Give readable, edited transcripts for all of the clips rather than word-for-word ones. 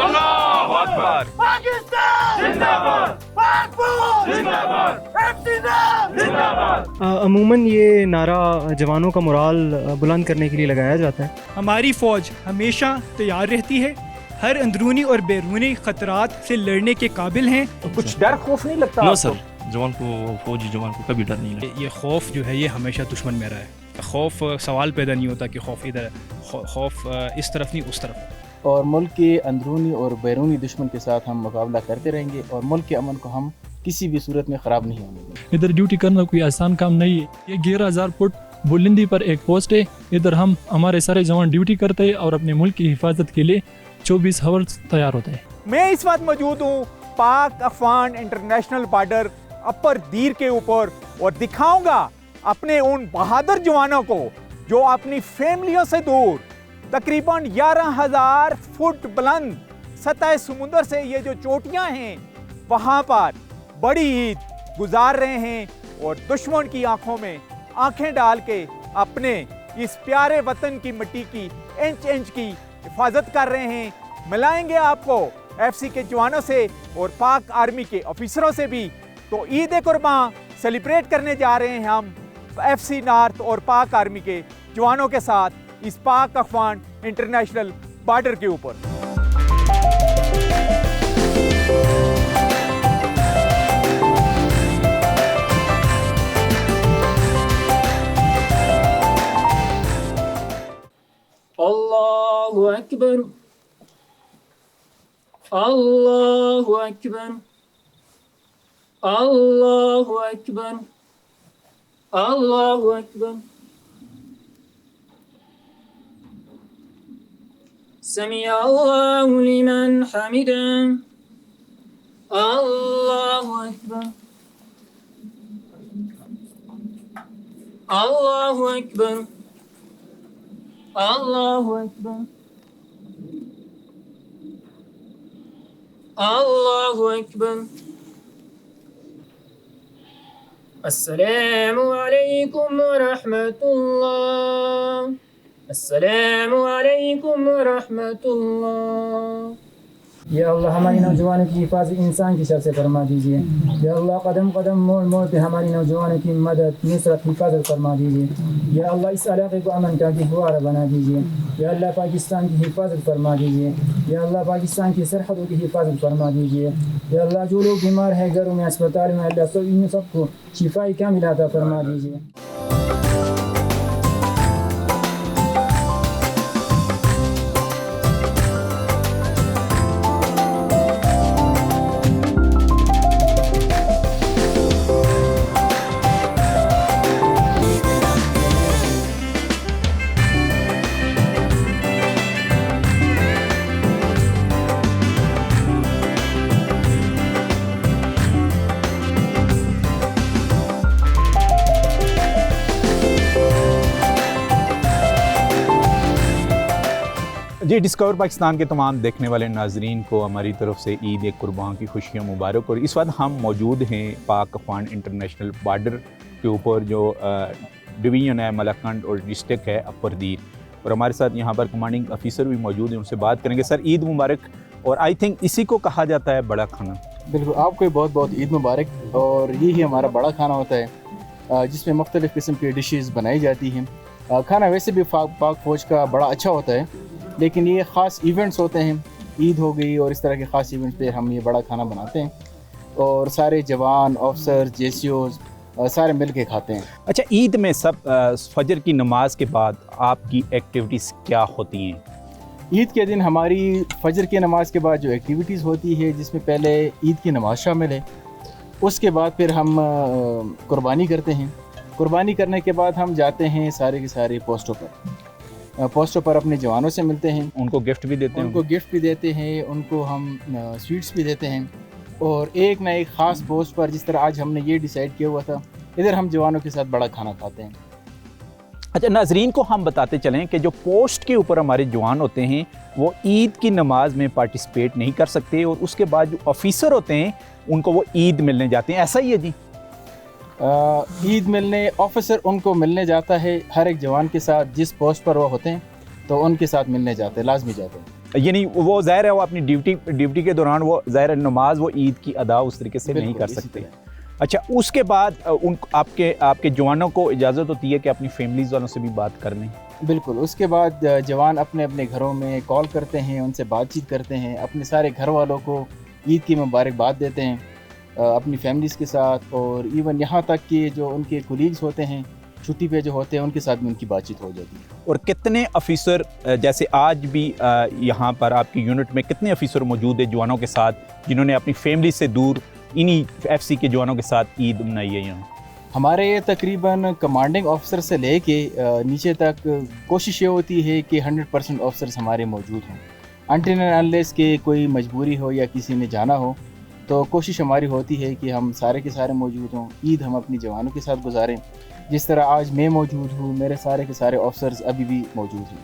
अल्लाहू अकबर। पाकिस्तान जिंदाबाद, पाक जिंदाबाद, एफसीनाम जिंदाबाद। अमूमन ये नारा जवानों का मोराल बुलंद करने के लिए लगाया जाता है। हमारी फ़ौज हमेशा तैयार रहती है, हर अंदरूनी और बैरूनी खतरात से लड़ने के काबिल हैं। तो कुछ डर खौफ नहीं लगता? नो सर, जवान को, फौजी जवान को कभी डर नहीं लगता। ये खौफ जो है ये हमेशा दुश्मन में रहा है। खौफ सवाल पैदा नहीं होता कि खौफ इधर, खौफ इस तरफ नहीं उस तरफ। और मुल्क के अंदरूनी और बैरूनी दुश्मन के साथ हम मुकाबला करते रहेंगे और मुल्क के अमन को हम किसी भी सूरत में ख़राब नहीं होने देंगे। इधर ड्यूटी करना कोई आसान काम नहीं है। ये 11,000 फुट बुलंदी पर एक पोस्ट है। इधर हम हमारे सारे जवान ड्यूटी करते हैं और अपने मुल्क की हिफाजत के लिए 24 आवर्स तैयार होते हैं। मैं इस वक्त मौजूद हूँ पाक अफगान इंटरनेशनल बॉर्डर अपर दीर के ऊपर और दिखाऊंगा अपने उन बहादुर जवानों को जो अपनी फैमिलियों से दूर तकरीबन 11,000 फुट बुलंद सतह समुंदर से ये जो चोटियां हैं वहां पर बड़ी ईद गुजार रहे हैं और दुश्मन की आंखों में आंखें डाल के अपने इस प्यारे वतन की मिट्टी की इंच इंच की हिफाजत कर रहे हैं। मिलाएंगे आपको एफसी के जवानों से और पाक आर्मी के ऑफिसरों से भी। तो ईद कुर्बान सेलिब्रेट करने जा रहे हैं हम एफसी नॉर्थ और पाक आर्मी के जवानों के साथ इस पाक अफगान इंटरनेशनल बॉर्डर के ऊपर। अल्लाहु अकबर, अल्लाहु अकबर, अल्लाहु अकबर, अल्लाहु अकबर। समिअ अल्लाहु लिमन हमिदा, अल्लाहु अकबर, अल्लाहु अकबर, अल्लाहु अकबर, अल्लाहु अकबर। अस्सलामु अलैकुम व रहमतुल्लाह, अस्सलामु अलैकुम व रहमतुल्लाह। या अल्लाह हमारी नौजवानों की हिफाजत इंसान की शर से फरमा दीजिए। या अल्लाह कदम कदम मोड़ मोड़ पे हमारी नौजवानों की मदद नुसरत हिफाजत फरमा दीजिए। या अल्लाह इस इलाके को अमन का गहवारा बना दीजिए। या अल्लाह पाकिस्तान की हिफाजत फरमा दीजिए। या अल्लाह पाकिस्तान की सरहदों की हिफाजत फरमा दीजिए। या अल्लाह जो लोग बीमार हैं घरों में अस्पताल में, अल्लाह सब इन सबको शिफाई कामिल अता फरमा दीजिए। जी, डिस्कवर पाकिस्तान के तमाम देखने वाले नाजरीन को हमारी तरफ से ईद कुर्बान की खुशियाँ मुबारक। और इस वक्त हम मौजूद हैं पाक अफगान इंटरनेशनल बॉर्डर के ऊपर जो डिवीज़न है मलकंड और डिस्ट्रिक्ट है अपर दीर, और हमारे साथ यहाँ पर कमांडिंग ऑफिसर भी मौजूद हैं, उनसे बात करेंगे। सर, ईद मुबारक। और आई थिंक इसी को कहा जाता है बड़ा खाना। बिल्कुल, आपको बहुत बहुत ईद मुबारक। और यही हमारा बड़ा खाना होता है जिसमें मुख्तलिफ़ किस्म की डिशेज़ बनाई जाती हैं। खाना वैसे भी पाक फ़ौज का बड़ा अच्छा होता है, लेकिन ये ख़ास इवेंट्स होते हैं, ईद हो गई और इस तरह के ख़ास इवेंट्स पे हम ये बड़ा खाना बनाते हैं और सारे जवान ऑफिसर जेसीओज सारे मिल के खाते हैं। अच्छा, ईद में सब फजर की नमाज के बाद आपकी एक्टिविटीज़ क्या होती हैं? ईद के दिन हमारी फजर की नमाज के बाद जो एक्टिविटीज़ होती है, जिसमें पहले ईद की नमाज शामिल है, उसके बाद फिर हम कुर्बानी करते हैं। कुर्बानी करने के बाद हम जाते हैं सारे के सारे पोस्टों पर अपने जवानों से मिलते हैं, उनको गिफ्ट भी देते हैं। उनको गिफ्ट भी देते हैं, उनको हम स्वीट्स भी देते हैं। और एक ना एक ख़ास पोस्ट पर, जिस तरह आज हमने ये डिसाइड किया हुआ था, इधर हम जवानों के साथ बड़ा खाना खाते हैं। अच्छा, नाजरीन को हम बताते चलें कि जो पोस्ट के ऊपर हमारे जवान होते हैं वो ईद की नमाज में पार्टिसिपेट नहीं कर सकते, और उसके बाद जो ऑफिसर होते हैं उनको वो ईद मिलने जाते हैं। ऐसा ही है जी? ईद मिलने ऑफिसर उनको मिलने जाता है, हर एक जवान के साथ जिस पोस्ट पर वो होते हैं तो उनके साथ मिलने जाते हैं, लाजमी जाते हैं। यानी वो ज़ाहिर है वो अपनी ड्यूटी के दौरान वो ज़ाहिर है नमाज वो ईद की अदा उस तरीके से नहीं कर सकते। अच्छा, उसके बाद उन आपके जवानों को इजाज़त होती है कि अपनी फैमिलीज़ वालों से भी बात कर लें? बिल्कुल, उसके बाद जवान अपने अपने घरों में कॉल करते हैं, उनसे बातचीत करते हैं, अपने सारे घर वालों को ईद की मुबारकबाद देते हैं अपनी फैमिलीज़ के साथ, और इवन यहाँ तक कि जो उनके कोलीग्स होते हैं छुट्टी पे जो होते हैं उनके साथ भी उनकी बातचीत हो जाती है। और कितने ऑफिसर जैसे आज भी यहाँ पर आपकी यूनिट में कितने ऑफिसर मौजूद है जवानों के साथ जिन्होंने अपनी फैमिली से दूर इन्हीं FC के जवानों के साथ ईद मनाई है यहाँ? हमारे ये तकरीबन कमांडिंग ऑफिसर से लेके नीचे तक कोशिश ये होती है कि 100% ऑफिसर्स हमारे मौजूद हों। अनटिल एंड अनलेस के कोई मजबूरी हो या किसी ने जाना हो तो कोशिश हमारी होती है कि हम सारे के सारे मौजूद हों, ईद हम अपनी जवानों के साथ गुजारें। जिस तरह आज मैं मौजूद हूँ, मेरे सारे के सारे ऑफिसर्स अभी भी मौजूद हैं।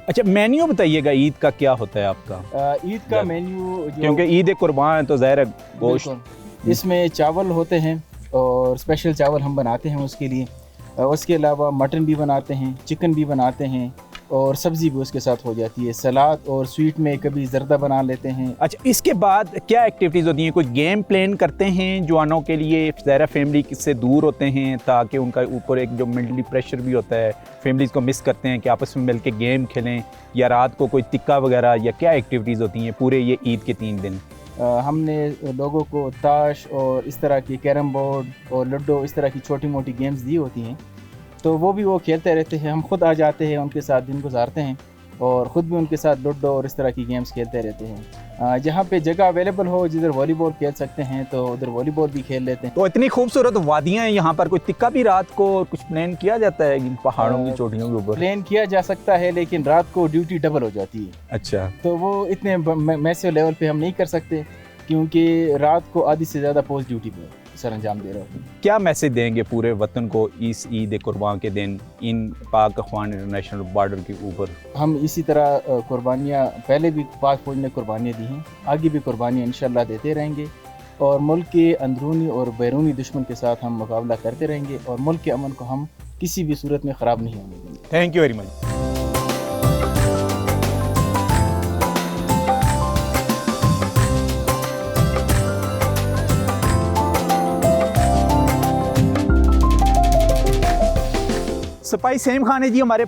अच्छा, मेन्यू बताइएगा ईद का क्या होता है आपका? ईद का मेन्यू क्योंकि ईद कुर्बान है तो ज़ाहिर है गोश्त, इसमें चावल होते हैं और स्पेशल चावल हम बनाते हैं उसके लिए। उसके अलावा मटन भी बनाते हैं, चिकन भी बनाते हैं और सब्ज़ी भी उसके साथ हो जाती है। सलाद और स्वीट में कभी ज़र्दा बना लेते हैं। अच्छा, इसके बाद क्या एक्टिविटीज़ होती हैं? कोई गेम प्लान करते हैं जवानों के लिए? ज़ाहिर फैमिली से दूर होते हैं ताकि उनका ऊपर एक जो मेंटली प्रेशर भी होता है, फैमिलीज़ को मिस करते हैं कि आपस में मिल के गेम खेलें, या रात को कोई टिक्का वगैरह, या क्या एक्टिविटीज़ होती हैं पूरे ये ईद के 3 दिन? हमने लोगों को ताश और इस तरह की कैरम बोर्ड और लूडो इस तरह की छोटी मोटी गेम्स दी होती हैं, तो वो भी वो खेलते रहते हैं। हम खुद आ जाते हैं, उनके साथ दिन गुजारते हैं और ख़ुद भी उनके साथ लूडो और इस तरह की गेम्स खेलते रहते हैं। जहाँ पे जगह अवेलेबल हो, जिधर वॉलीबॉल खेल सकते हैं तो उधर वॉलीबॉल भी खेल लेते हैं। तो इतनी खूबसूरत वादियाँ हैं यहाँ पर, कोई टिक्का भी रात को कुछ प्लान किया जाता है इन पहाड़ों की चोटियों के ऊपर? प्लान किया जा सकता है लेकिन रात को ड्यूटी डबल हो जाती है। अच्छा, तो वो इतने मैसिव लेवल पे हम नहीं कर सकते क्योंकि रात को आधी से ज़्यादा पोस्ट ड्यूटी पर सर अंजाम दे रहे हो। क्या मैसेज देंगे पूरे वतन को इस ईद कुर्बान के दिन इन पाक अफगान इंटरनेशनल बॉर्डर के ऊपर? हम इसी तरह कुर्बानियाँ पहले भी पाक फौज ने कुर्बानियाँ दी हैं, आगे भी कुर्बानियाँ इंशाल्लाह देते रहेंगे और मुल्क के अंदरूनी और बैरूनी दुश्मन के साथ हम मुकाबला करते रहेंगे और मुल्क के अमन को हम किसी भी सूरत में ख़राब नहीं होने देंगे। Thank you very much. सिपाही सईम खान जी हमारे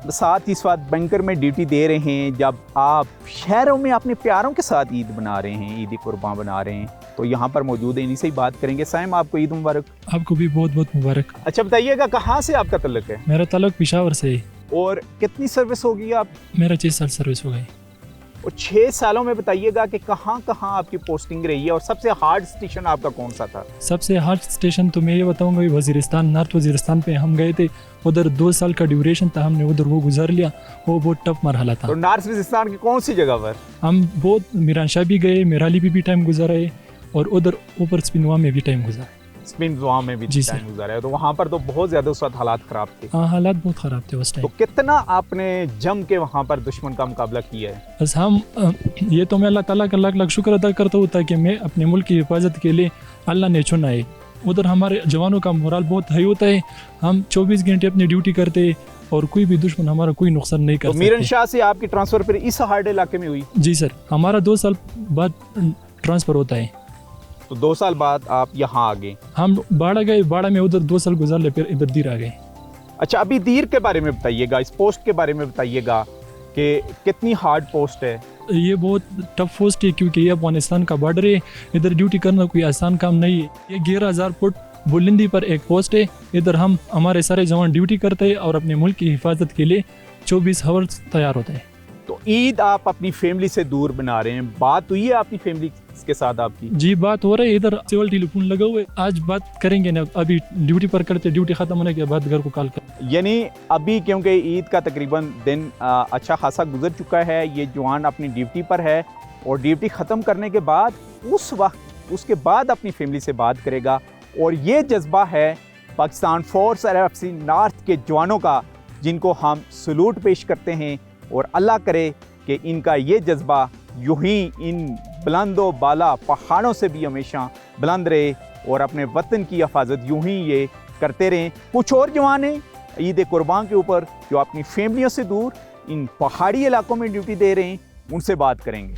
साथ इस वक्त बंकर में ड्यूटी दे रहे हैं। जब आप शहरों में अपने प्यारों के साथ ईद बना रहे हैं, ईद कुर्बान बना रहे हैं, तो यहाँ पर मौजूद है, इन्हीं से ही बात करेंगे। साइम, आपको ईद मुबारक। आपको भी बहुत बहुत मुबारक। अच्छा, बताइएगा कहाँ से आपका तल्लुक है? मेरा ताल्लुक पेशावर से है। और कितनी सर्विस होगी आप? मेरा 6 साल सर्विस हो गई। और 6 सालों में बताइएगा कि कहाँ कहाँ आपकी पोस्टिंग रही है और सबसे हार्ड स्टेशन आपका कौन सा था? सबसे हार्ड स्टेशन तो मैं ये बताऊंगा, वजीरिस्तान, नॉर्थ वजीरिस्तान पे हम गए थे। उधर 2 साल का ड्यूरेशन था, हमने उधर वो गुजार लिया। वो बहुत टफ मरहला था। तो नॉर्थ वजीरिस्तान की कौन सी जगह पर? हम बहुत मीरानशाह भी गए, मेराली भी टाइम गुजारे और उधर ऊपर स्पिनवा में भी टाइम गुजारे। स्पिनवा में भी टाइम गुजारा है। तो वहाँ पर तो बहुत ज़्यादा उस वक्त हालात ख़राब थे। हाँ, हालात बहुत ख़राब थे उस टाइम। तो कितना आपने जम के वहाँ पर दुश्मन का मुकाबला किया है? बस हम ये तो मैं अल्लाह ताला का लाख लाख शुक्र अदा करता हूँ ताकि मैं अपने मुल्क की हिफाजत के लिए अल्लाह ने चुना है। उधर हमारे जवानों का मोराल बहुत हाई होता है। हम 24 घंटे अपनी ड्यूटी करते और कोई भी दुश्मन हमारा कोई नुकसान नहीं कर सकता। मीरनशाह से आपकी ट्रांसफ़र फिर इस हार्ड इलाके में हुई? जी सर, हमारा 2 साल बाद ट्रांसफ़र होता है। तो 2 साल बाद आप यहाँ आ गए? हम बाड़ा गए, बाड़ा में उधर 2 साल गुजार ले, फिर इधर दीर आ गए। अच्छा, अभी दीर के बारे में बताइएगा, इस पोस्ट के बारे में बताइएगा कि कितनी हार्ड पोस्ट है? ये बहुत टफ पोस्ट है क्योंकि ये अफगानिस्तान का बॉर्डर है। इधर ड्यूटी करना कोई आसान काम नहीं है। ये 11,000 फुट बुलंदी पर एक पोस्ट है। इधर हम हमारे सारे जवान ड्यूटी करते हैं और अपने मुल्क की हिफाजत के लिए 24 आवर्स तैयार होते हैं। तो ईद आप अपनी फैमिली से दूर बना रहे हैं, बात हुई है आपकी फैमिली के साथ आपकी? जी, बात हो रही है। इधर सिविल टेलीफोन लगा हुआ है, आज बात करेंगे ना। अभी ड्यूटी पर करते, ड्यूटी खत्म होने के बाद घर को कॉल कर। यानी अभी क्योंकि ईद का तकरीबन दिन अच्छा खासा गुजर चुका है, ये जवान अपनी ड्यूटी पर है और ड्यूटी ख़त्म करने के बाद उस वक्त उसके बाद अपनी फैमिली से बात करेगा। और ये जज्बा है पाकिस्तान फोर्स RFC नॉर्थ के जवानों का, जिनको हम सलूट पेश करते हैं और अल्लाह करे कि इनका ये जज्बा यूं ही इन बुलंदो बाला पहाड़ों से भी हमेशा बुलंद रहे और अपने वतन की हिफाजत यूं ही ये करते रहें। कुछ और जवान हैं ईद कुर्बान के ऊपर जो अपनी फैमिलियों से दूर इन पहाड़ी इलाकों में ड्यूटी दे रहे हैं, उनसे बात करेंगे।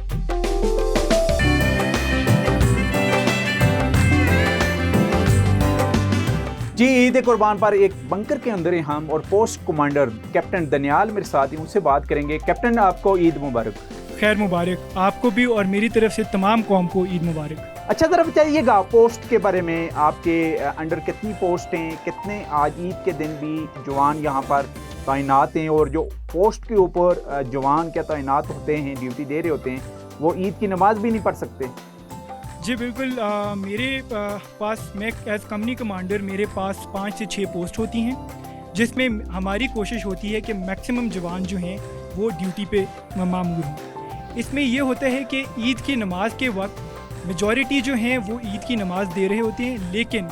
जी, ईद कुर्बान पर एक बंकर के अंदर हैं हम और पोस्ट कमांडर कैप्टन दनियाल मेरे साथ ही, उनसे बात करेंगे। कैप्टन, आपको ईद मुबारक। खैर मुबारक आपको भी और मेरी तरफ से तमाम कौम को ईद मुबारक। अच्छा, ज़रा बताइएगा पोस्ट के बारे में, आपके अंडर कितनी पोस्ट हैं, कितने आज ईद के दिन भी जवान यहाँ पर तैनात हैं, और जो पोस्ट के ऊपर जवान क्या तैनात होते हैं, ड्यूटी दे रहे होते हैं, वो ईद की नमाज भी नहीं पढ़ सकते? जी बिल्कुल, मेरे पास मैं एज कंपनी कमांडर मेरे पास 5 से 6 पोस्ट होती हैं, जिसमें हमारी कोशिश होती है कि मैक्सिमम जवान जो हैं वो ड्यूटी पे मामूर हों। इसमें ये होता है कि ईद की नमाज के वक्त मेजॉरिटी जो हैं वो ईद की नमाज दे रहे होते हैं, लेकिन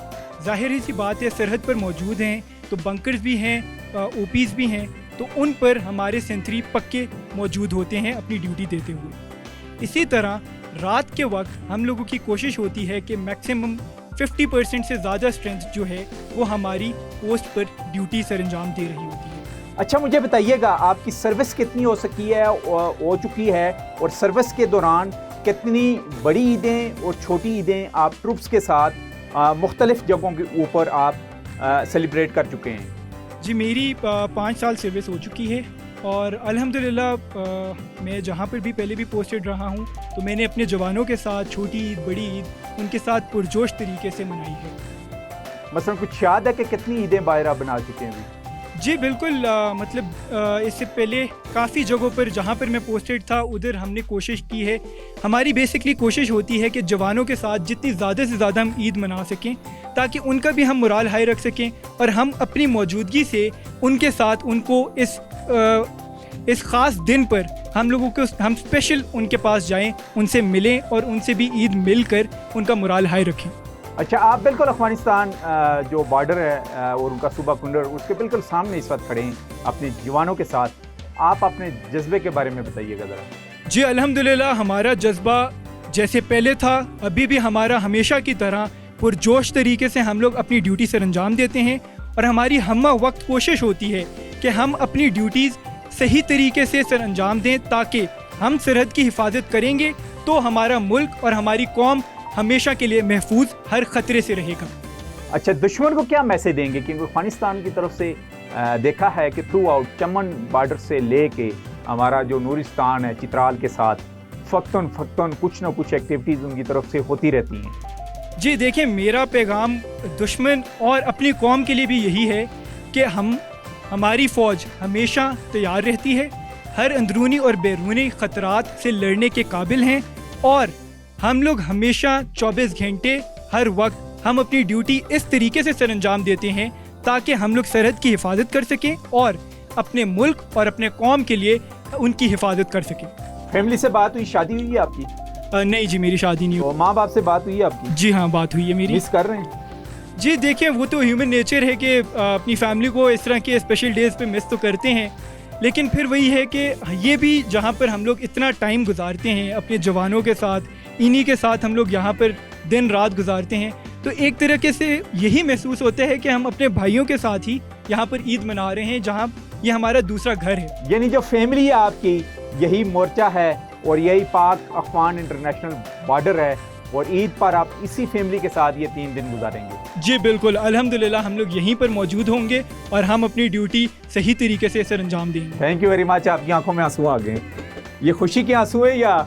ज़ाहिर ही सी बात है सरहद पर मौजूद हैं तो बंकर्स भी हैं, ओपीज़ भी हैं, तो उन पर हमारे सेंट्री पक्के मौजूद होते हैं अपनी ड्यूटी देते हुए। इसी तरह रात के वक्त हम लोगों की कोशिश होती है कि मैक्सिमम 50% से ज़्यादा स्ट्रेंथ जो है वो हमारी पोस्ट पर ड्यूटी सरंजाम दे रही होती है। अच्छा, मुझे बताइएगा आपकी सर्विस कितनी हो चुकी है, और सर्विस के दौरान कितनी बड़ी ईदें और छोटी ईदें आप ट्रूप्स के साथ मुख्तलिफ जगहों के ऊपर आप सेलिब्रेट कर चुके हैं? जी, मेरी 5 साल सर्विस हो चुकी है और अल्हम्दुलिल्लाह मैं जहाँ पर भी पहले भी पोस्टेड रहा हूँ तो मैंने अपने जवानों के साथ छोटी ईद बड़ी ईद उनके साथ पुरजोश तरीके से मनाई है। मसलन कुछ याद है कि कितनी ईदें बाहर बना चुके हैं अभी? जी बिल्कुल, इससे पहले काफ़ी जगहों पर जहाँ पर मैं पोस्टेड था उधर हमने कोशिश की है। हमारी बेसिकली कोशिश होती है कि जवानों के साथ जितनी ज़्यादा से ज़्यादा हम ईद मना सकें ताकि उनका भी हम मोराल हाई रख सकें, और हम अपनी मौजूदगी से उनके साथ उनको इस ख़ास दिन पर हम स्पेशल उनके पास जाएं, उनसे मिलें और उनसे भी ईद मिलकर उनका मोराल हाई रखें। अच्छा, आप बिल्कुल अफगानिस्तान जो बॉर्डर है और उनका सूबा कुंडर, उसके बिल्कुल सामने इस वक्त खड़े हैं अपने जवानों के साथ। आप अपने जज्बे के बारे में बताइएगा ज़रा। जी अल्हम्दुलिल्लाह, हमारा जज्बा जैसे पहले था अभी भी हमारा हमेशा की तरह पुरजोश तरीके से हम लोग अपनी ड्यूटी सर अंजाम देते हैं, और हमारी हम्मा वक्त कोशिश होती है कि हम अपनी ड्यूटीज़ सही तरीके से सर अंजाम दें, ताकि हम सरहद की हिफाजत करेंगे तो हमारा मुल्क और हमारी कौम हमेशा के लिए महफूज हर ख़तरे से रहेगा। अच्छा, दुश्मन को क्या मैसेज देंगे? क्योंकि अफगानिस्तान की तरफ से देखा है कि थ्रू आउट चमन बॉर्डर से लेके हमारा जो नूरिस्तान है चित्राल के साथ फ़क्तन कुछ ना कुछ एक्टिविटीज़ उनकी तरफ से होती रहती हैं। जी देखिए, मेरा पैगाम दुश्मन और अपनी कौम के लिए भी यही है कि हमारी फ़ौज हमेशा तैयार रहती है, हर अंदरूनी और बैरूनी ख़तरात से लड़ने के काबिल हैं, और हम लोग हमेशा 24 घंटे हर वक्त हम अपनी ड्यूटी इस तरीके से सर अंजाम देते हैं ताकि हम लोग सरहद की हिफाजत कर सकें और अपने मुल्क और अपने कौम के लिए उनकी हिफाजत कर सकें। फैमिली से बात हुई, शादी हुई है आपकी? नहीं जी, मेरी शादी नहीं हुई। माँ बाप से बात हुई है आपकी? जी हाँ, बात हुई है मेरी। मिस कर रहे हैं? जी देखिए, वो तो ह्यूमन नेचर है कि अपनी फैमिली को इस तरह के स्पेशल डेज़ पे मिस तो करते हैं, लेकिन फिर वही है कि ये भी जहाँ पर हम लोग इतना टाइम गुजारते हैं अपने जवानों के साथ, इन्हीं के साथ हम लोग यहाँ पर दिन रात गुजारते हैं, तो एक तरीके से यही महसूस होता है कि हम अपने भाइयों के साथ ही यहाँ पर ईद मना रहे हैं, जहाँ ये हमारा दूसरा घर है। यानी जो फैमिली है आपकी, यही मोर्चा है और यही पाक अफगान इंटरनेशनल बॉर्डर है, और ईद पर आप इसी फैमिली के साथ ये 3 दिन गुजारेंगे? जी बिल्कुल, अल्हम्दुलिल्लाह हम लोग यहीं पर मौजूद होंगे और हम अपनी ड्यूटी सही तरीके से सर अंजाम देंगे। Thank you very much. आपकी आंखों में आंसू आ गए, ये खुशी के आंसू है या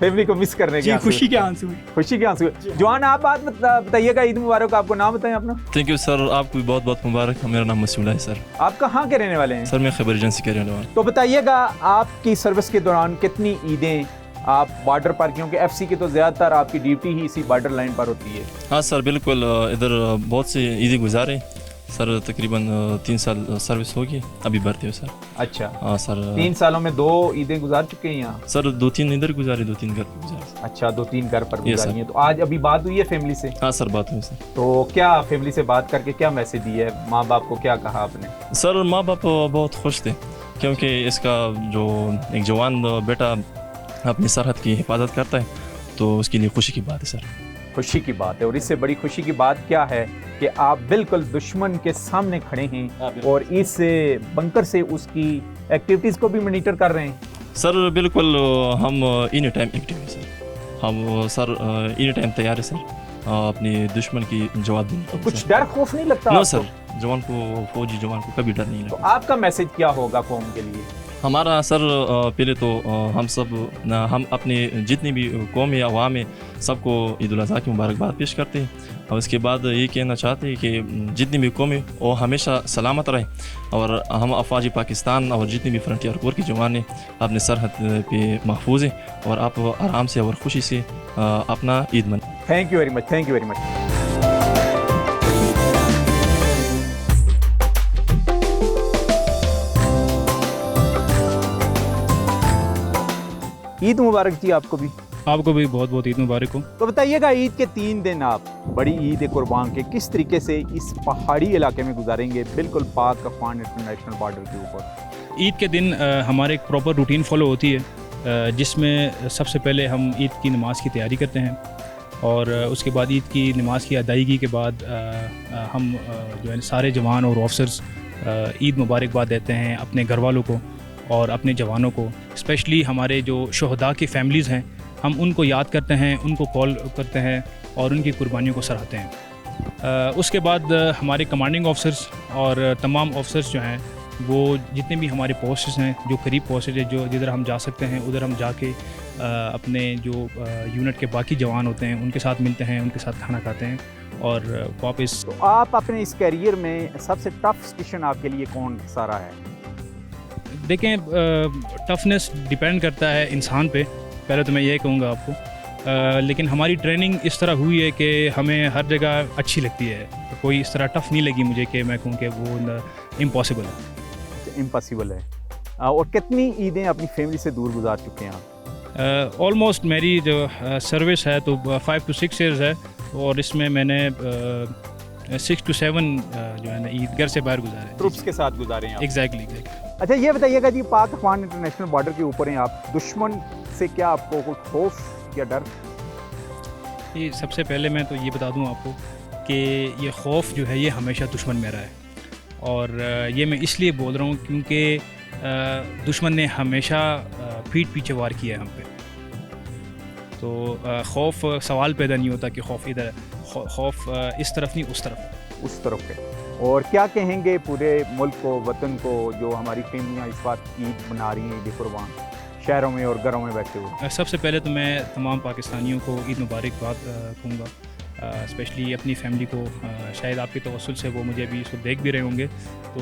फैमिली को मिस करने के आंसू? खुशी के आंसू है। खुशी के आंसू है। जवान, आप बात बताइएगा, ईद मुबारक। आपको नाम बताएं अपना? थैंक यू सर, आपको भी बहुत बहुत मुबारक। मेरा नाम मसूला है सर। आप कहाँ के रहने वाले हैं? सर मैं खैबर एजेंसी के रहने वाला हूँ। तो बताइएगा आपकी सर्विस के दौरान कितनी ईदें आप बॉर्डर पर, क्योंकि एफसी की तो ज़्यादातर आपकी ड्यूटी ही इसी बॉर्डर लाइन पर होती है? हाँ सर बिल्कुल, इधर बहुत से ईदें गुजारे सर, तकरीबन 3 साल सर्विस होगी, अभी भरते हो सर। अच्छा, हाँ सर। 3 सालों में 2 ईदें गुजार चुके हैं यहाँ? सर 2-3 इधर गुजारे, 2-3 घर पर गुजारे। अच्छा, 2-3 घर पर गुजारी हैं। तो आज अभी बात हुई है फैमिली से? हाँ सर, बात हुई सर। तो क्या फैमिली से बात करके क्या मैसेज दिया है? माँ बाप को क्या कहा आपने? सर माँ बाप बहुत खुश थे, क्योंकि इसका जो एक जवान बेटा अपनी सरहद की हिफाजत करता है तो उसके लिए खुशी की बात है सर। खुशी की बात है, और इससे बड़ी खुशी की बात क्या है कि आप बिल्कुल दुश्मन के सामने खड़े हैं और इस बंकर से उसकी एक्टिविटीज़ को भी मॉनिटर कर रहे हैं। सर बिल्कुल हम एनी टाइम एक्टिव हैं सर। हम सर एनी टाइम तैयार है सर अपने दुश्मन की जवाब देने के लिए। कुछ डर खौफ नहीं लगता नो आपको? सर, जवान को फौजी जवान को कभी डर नहीं तो लगता। आपका मैसेज क्या होगा कौम के लिए? हमारा सर पहले तो हम अपने जितनी भी कौम या अवाम है सबको ईद उल अज़हा की मुबारकबाद पेश करते हैं और उसके बाद ये कहना चाहते हैं कि जितनी भी कौम है वो हमेशा सलामत रहे और हम अफवाज पाकिस्तान और जितनी भी फ्रंटियर कोर के जवान हैं अपने सरहद पे महफूज हैं और आप आराम से और खुशी से अपना ईद मनाएं। Thank you very much, thank you very much. Eid मुबारक जी आपको भी। आपको भी बहुत बहुत ईद मुबारक हो। तो बताइएगा ईद के 3 दिन आप बड़ी ईद कुर्बान के किस तरीके से इस पहाड़ी इलाके में गुजारेंगे, बिल्कुल पाक अफगान इंटरनेशनल बॉर्डर के ऊपर? ईद के दिन हमारे एक प्रॉपर रूटीन फॉलो होती है जिसमें सबसे पहले हम ईद की नमाज की तैयारी करते हैं और उसके बाद ईद की नमाज की अदायगी के बाद हम जो है सारे जवान और ऑफिसर्स ईद मुबारकबाद देते हैं अपने घर वालों को और अपने जवानों को। स्पेशली हमारे जो शहदा की फैमिलीज़ हैं हम उनको याद करते हैं, उनको कॉल करते हैं और उनकी कुर्बानियों को सराहते हैं। उसके बाद हमारे कमांडिंग ऑफिसर्स और तमाम ऑफिसर्स जो हैं वो जितने भी हमारे पोस्ट्स हैं जो करीब पोस्टेज है जो जिधर हम जा सकते हैं उधर हम जाके अपने जो यूनिट के बाकी जवान होते हैं उनके साथ मिलते हैं, उनके साथ खाना खाते हैं और वापस। तो आप अपने इस कैरियर में सबसे टफ स्टेशन आपके लिए कौन सा रहा है? देखें, टफनेस डिपेंड करता है इंसान पे, पहले तो मैं ये कहूँगा आपको। लेकिन हमारी ट्रेनिंग इस तरह हुई है कि हमें हर जगह अच्छी लगती है, तो कोई इस तरह टफ़ नहीं लगी मुझे कि मैं कहूँ कि वो इम्पॉसिबल है। इम्पॉसिबल है। और कितनी ईदें अपनी फैमिली से दूर गुजार चुके हैं आप? ऑलमोस्ट मेरी जो सर्विस है तो 5 to 6 years है और इसमें मैंने 6 to 7 जो है ना ईद घर से बाहर गुजारे, ट्रूप्स के साथ गुजारे हैं आप? एग्जैक्टली। अच्छा ये बताइएगा जी, पाक अफगान इंटरनेशनल बॉर्डर के ऊपर हैं आप, दुश्मन से क्या आपको कोई खौफ या डर? ये सबसे पहले मैं तो ये बता दूं आपको कि ये खौफ जो है ये हमेशा दुश्मन में रहा है और ये मैं इसलिए बोल रहा हूँ क्योंकि दुश्मन ने हमेशा पीठ पीछे वार किया है हम पे। तो खौफ सवाल पैदा नहीं होता कि खौफ इधर, खौफ इस तरफ नहीं उस तरफ। उस तरफ है। और क्या कहेंगे पूरे मुल्क को, वतन को, जो हमारी फैमिलियाँ इस बात ईद मना रही हैं, ईद कुर्बान, शहरों में और घरों में बैठे हुए? सबसे पहले तो मैं तमाम पाकिस्तानियों को ईद मुबारकबाद कहूँगा, स्पेशली अपनी फैमिली को। शायद आपके तवस्सुल से वो मुझे अभी इसको देख भी रहे होंगे, तो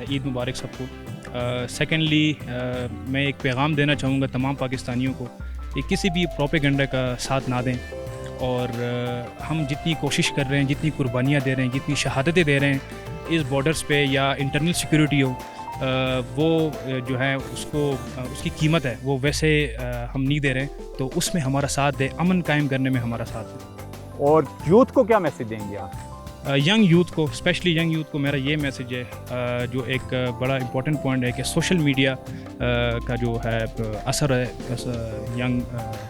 ईद मुबारक सबको। सेकेंडली मैं एक पैगाम देना चाहूँगा तमाम पाकिस्तानियों को कि किसी भी प्रोपेगेंडा का साथ ना दें और हम जितनी कोशिश कर रहे हैं, जितनी कुर्बानियाँ दे रहे हैं, जितनी शहादतें दे रहे हैं इस बॉर्डर्स पे या इंटरनल सिक्योरिटी हो, वो जो है उसको उसकी कीमत है वो वैसे हम नहीं दे रहे हैं, तो उसमें हमारा साथ दे, अमन कायम करने में हमारा साथ दे। और यूथ को क्या मैसेज देंगे आप? यंग यूथ को, स्पेशली यंग यूथ को मेरा ये मैसेज है, जो एक बड़ा इम्पोर्टेंट पॉइंट है कि सोशल मीडिया का जो है असर है यंग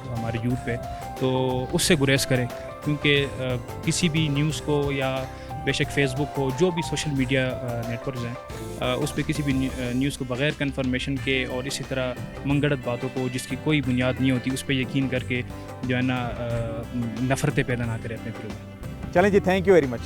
हमारे यूथ पे, तो उससे गुरेज करें क्योंकि किसी भी न्यूज़ को या बेशक फेसबुक हो, जो भी सोशल मीडिया नेटवर्क्स हैं, उस पर किसी भी न्यूज़ को बग़ैर कंफर्मेशन के और इसी तरह मंगढ़ंत बातों को जिसकी कोई बुनियाद नहीं होती उस पर यकीन करके जो है ना नफ़रतें पैदा ना करें अपने विरुद्ध। चलें जी, थैंक यू वेरी मच।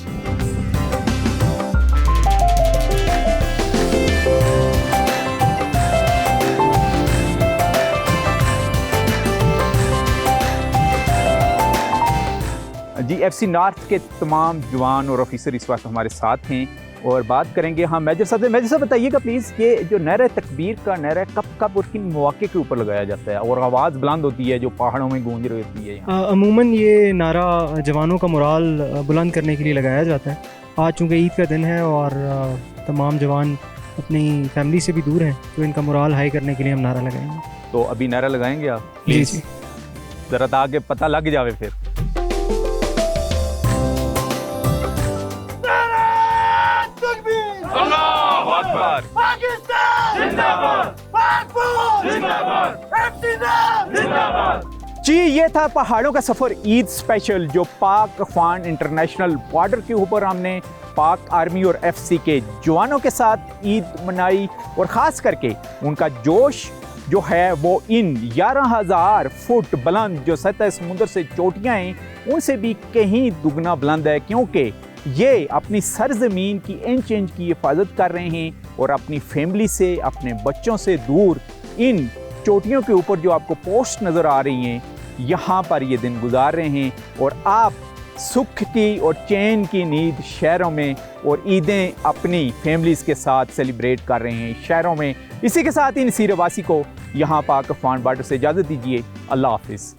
जी FC नॉर्थ के तमाम जवान और ऑफिसर इस वक्त हमारे साथ हैं और बात करेंगे हम मेजर साहब से। मेजर साहब बताइएगा प्लीज़, ये जो नारा तकबीर का नारा कब और किन मौके के ऊपर लगाया जाता है और आवाज़ बुलंद होती है जो पहाड़ों में गूंज रही होती है? अमूमन ये नारा जवानों का मोराल बुलंद करने के लिए लगाया जाता है। आज चूँकि ईद का दिन है और तमाम जवान अपनी फैमिली से भी दूर हैं, तो इनका मोराल हाई करने के लिए हम नारा लगाएंगे। तो अभी नारा लगाएंगे आप? जी जी, ज़रा ताकि पता लग जावे फिर। पाकिस्तान जिंदाबाद, पाक जिंदाबाद, FC जिंदाबाद। जी, ये था पहाड़ों का सफ़र ईद स्पेशल, जो पाक अफगान इंटरनेशनल बॉर्डर के ऊपर हमने पाक आर्मी और FC के जवानों के साथ ईद मनाई और ख़ास करके उनका जोश जो है वो इन 11,000 फुट बुलंद जो सतह समुंदर से चोटियाँ हैं उनसे भी कहीं दुगना बुलंद है, क्योंकि ये अपनी सरजमीन की इंच इंच की हिफाजत कर रहे हैं और अपनी फैमिली से, अपने बच्चों से दूर इन चोटियों के ऊपर जो आपको पोस्ट नज़र आ रही हैं यहाँ पर ये दिन गुजार रहे हैं और आप सुख की और चैन की नींद शहरों में और ईदें अपनी फैमिलीज़ के साथ सेलिब्रेट कर रहे हैं शहरों में। इसी के साथ इन सीरवासी को यहाँ पाक अफगान बॉर्डर से इजाज़त दीजिए। अल्लाह हाफिज़।